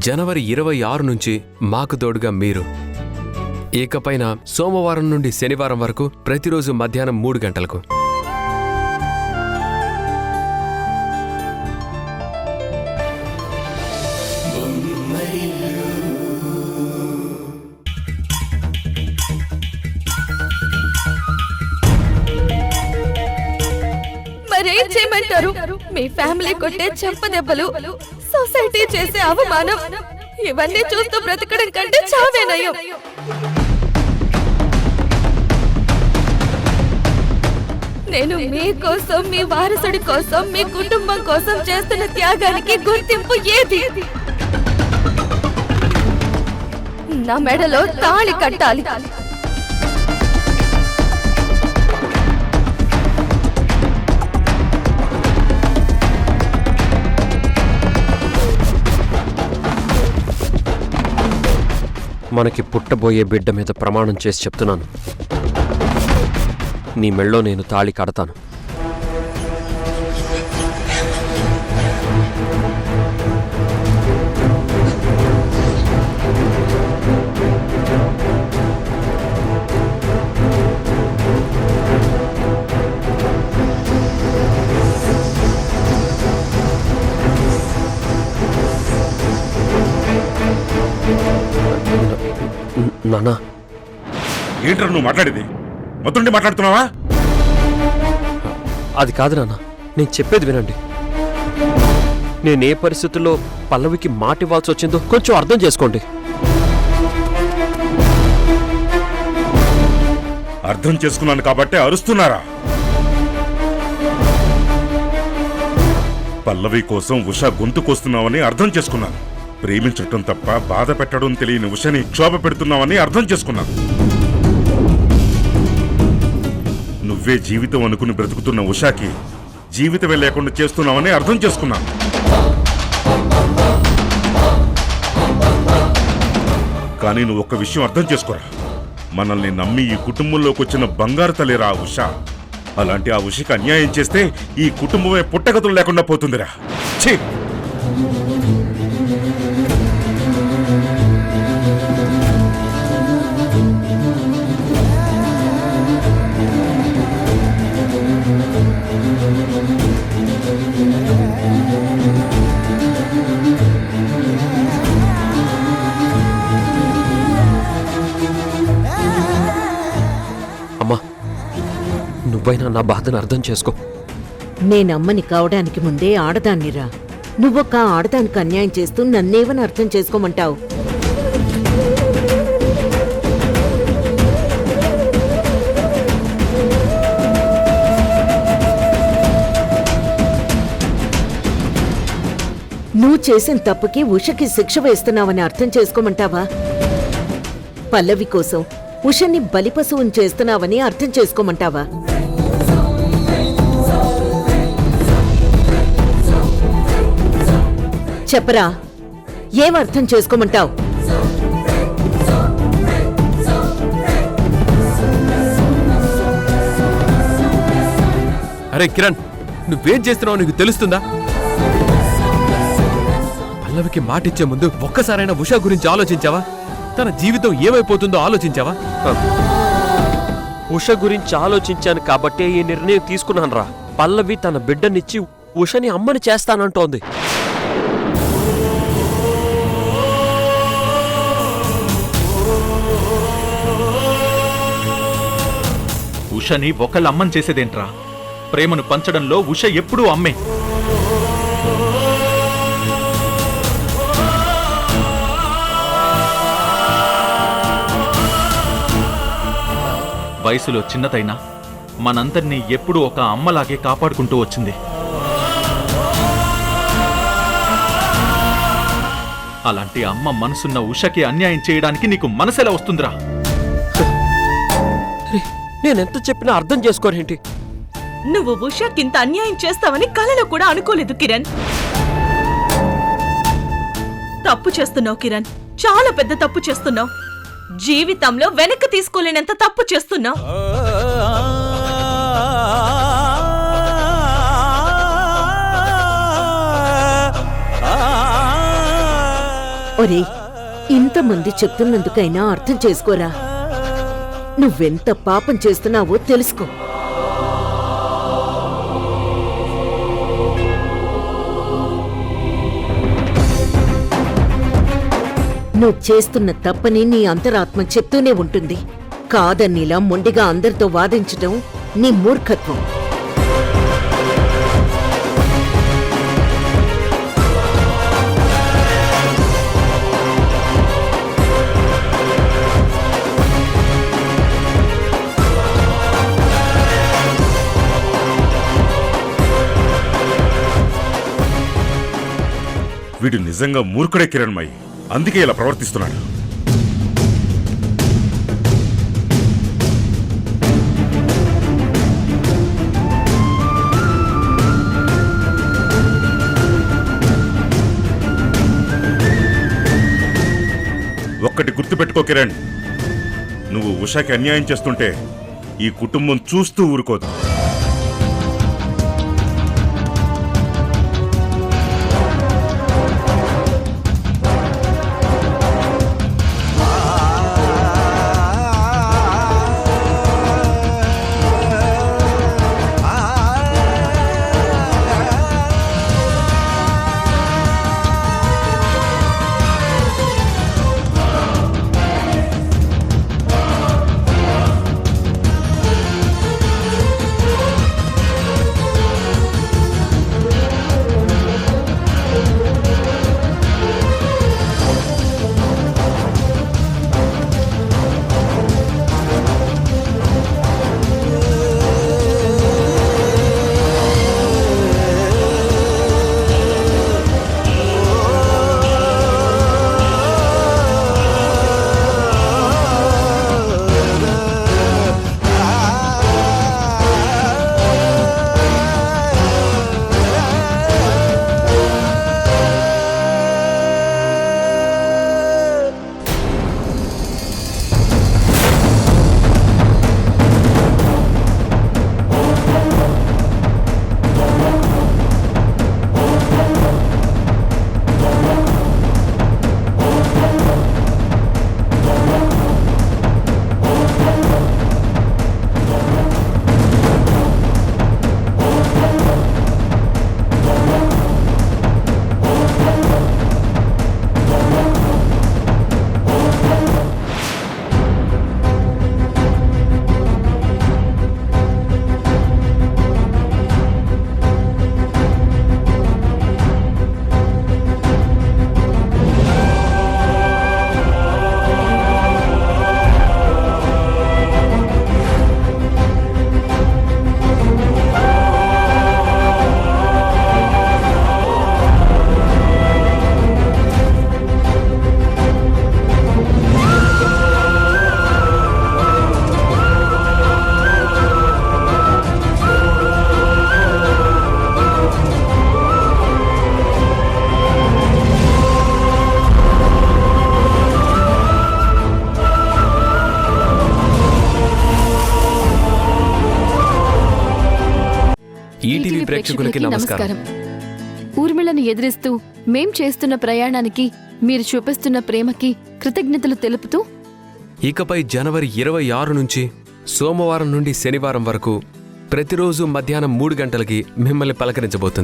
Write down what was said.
జనవరి 26 నుంచి మాకు తోడుగా మీరు. ఇకపైన సోమవారం నుండి శనివారం వరకు ప్రతిరోజు మధ్యాహ్నం 3 గంటలకు. మరేం చేయమంటారు? మీ ఫ్యామిలీ కొట్టే చెంపదెబ్బలు, సొసైటీ చేసే అవమానం, ఇవన్నీ చూస్తూ బ్రతకడం కంటే చావేనయం. నేను మీకోసం, మీ వారసుడి కోసం, మీ కుటుంబం కోసం చేస్తున్న త్యాగానికి గుర్తింపు ఏది? నా మెడలో తాళి కట్టాలి. మనకి పుట్టబోయే బిడ్డ మీద ప్రమాణం చేసి చెప్తున్నాను, నీ మెళ్ళో నేను తాళి కడతాను. నానా, ఏంట్రా నువ్వు మాట్లాడేది? మొత్తం మాట్లాడుతున్నావా? అది కాదు నాన్న, నేను చెప్పేది వినండి. నేనే పరిస్థితుల్లో పల్లవికి మాట ఇవ్వాల్సి వచ్చిందో కొంచెం అర్థం చేసుకోండి. అర్థం చేసుకున్నాను కాబట్టే అరుస్తున్నారా? పల్లవి కోసం ఉష గొంతుకొస్తున్నావని అర్థం చేసుకున్నాను. ప్రేమించటం తప్ప బాధ పెట్టడం తెలియని ఉషని క్షోభ పెడుతున్నావని అర్థం చేసుకున్నాను. నువ్వే జీవితం అనుకుని బ్రతుకుతున్న ఉషాకి జీవితమే లేకుండా చేస్తున్నావని అర్థం చేసుకున్నాను. కానీ నువ్వు ఒక్క విషయం అర్థం చేసుకోరా, మనల్ని నమ్మి ఈ కుటుంబంలోకి వచ్చిన బంగారు తల్లిరా ఉష. అలాంటి ఆ ఉషకి అన్యాయం చేస్తే ఈ కుటుంబమే పుట్టగతులు లేకుండా పోతుందిరా. ఛీ! అమ్మా, నువ్వైనా నా బాధను అర్థం చేసుకో. నేనమ్మని కావడానికి ముందే ఆడదాన్నిరా. నువ్వొక్క ఆడదానికి అన్యాయం చేస్తూ నన్నేవని అర్థం చేసుకోమంటావు? నువ్వు చేసిన తప్పుకి ఉషకి శిక్ష వేస్తున్నావని అర్థం చేసుకోమంటావా? పల్లవి కోసం ఉషని బలిపశువుని చేస్తున్నావని అర్థం చేసుకోమంటావా? చెప్పరా, ఏం అర్థం చేసుకోమంటావు? అరే కిరణ్, నువ్వేం చేస్తున్నావు నీకు తెలుస్తుందా? పల్లవికి మాటిచ్చే ముందు ఒక్కసారైనా ఉషా గురించి ఆలోచించావా? తన జీవితం ఏమైపోతుందో ఆలోచించావా? ఉష గురించి ఆలోచించాను కాబట్టే ఈ నిర్ణయం తీసుకున్నాను రా. పల్లవి తన బిడ్డనిచ్చి ఉషని అమ్మని చేస్తానంటోంది. ఉషని ఒకళ్ళ అమ్మని చేసేదేంట్రా? ప్రేమను పంచడంలో ఉష ఎప్పుడూ అమ్మే. వయసులో చిన్నదైనా మనందరినీ ఎప్పుడూ ఒక అమ్మలాగే కాపాడుకుంటూ వచ్చింది. అలాంటి అమ్మ మనసున్న ఉషకి అన్యాయం చేయడానికి నీకు మనసెలా వస్తుందిరా? నేనెంత చెప్పినా అర్థం చేసుకోరేంటి? నువ్వు ఉషకింత అన్యాయం చేస్తావని కలలో కూడా అనుకోలేదు కిరణ్. తప్పు చేస్తున్నావు కిరణ్, చాలా పెద్ద తప్పు చేస్తున్నావు. జీవితంలో వెనక్కి తీసుకోలేనంత తప్పు చేస్తున్నావు. ఒరే, ఇంతమంది చెప్తున్నందుకైనా అర్థం చేసుకోరా. నువ్వెంత పాపం చేస్తున్నావో తెలుసుకో. నువ్వు చేస్తున్న తప్పని నీ అంతరాత్మ చెప్తూనే ఉంటుంది. కాదన్నిలా మొండిగా అందరితో వాదించటం నీ మూర్ఖత్వం. వీడు నిజంగా మూర్ఖుడే కిరణ్మయి, అందుకే ఇలా ప్రవర్తిస్తున్నాడు. ఒక్కటి గుర్తుపెట్టుకో కిరణ్, నువ్వు ఉషాకి అన్యాయం చేస్తుంటే ఈ కుటుంబం చూస్తూ ఊరుకోదు. ఈటీవీ ప్రేక్షకులకి నమస్కారం. ఊర్మిళను ఎదిరిస్తూ మేం చేస్తున్న ప్రయాణానికి మీరు చూపిస్తున్న ప్రేమకి కృతజ్ఞతలు తెలుపుతూ ఇకపై జనవరి 26 నుంచి సోమవారం నుండి శనివారం వరకు ప్రతిరోజు మధ్యాహ్నం 3 గంటలకి మిమ్మల్ని పలకరించబోతుంది.